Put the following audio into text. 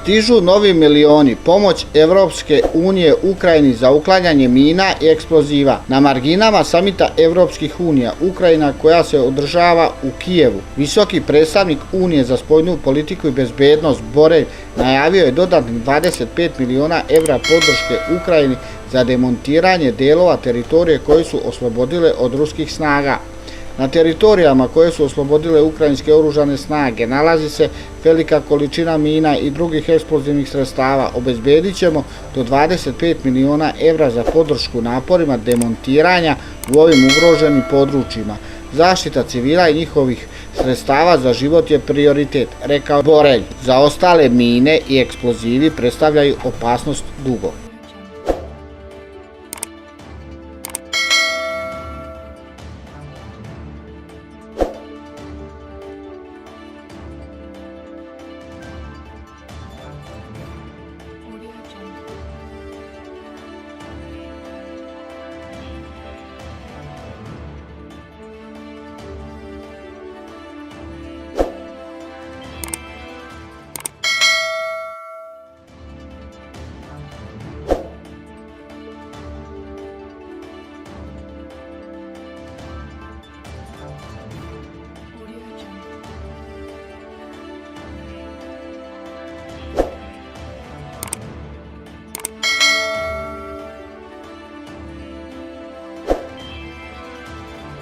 Stižu novi milioni, pomoć Evropske unije Ukrajini za uklanjanje mina i eksploziva. Na marginama samita Evropskih unija, Ukrajina koja se održava u Kijevu, visoki predstavnik Unije za spoljnu politiku i bezbednost Borelj najavio je dodatnih 25 miliona evra podrške Ukrajini za demontiranje delova teritorije koje su oslobodile od ruskih snaga. Na teritorijama koje su oslobodile ukrajinske oružane snage nalazi se velika količina mina i drugih eksplozivnih sredstava. Obezbedit ćemo do 25 miliona evra za podršku naporima demontiranja u ovim ugroženim područjima. Zaštita civila i njihovih sredstava za život je prioritet, rekao Borelj. Za ostale mine i eksplozivi predstavljaju opasnost dugo.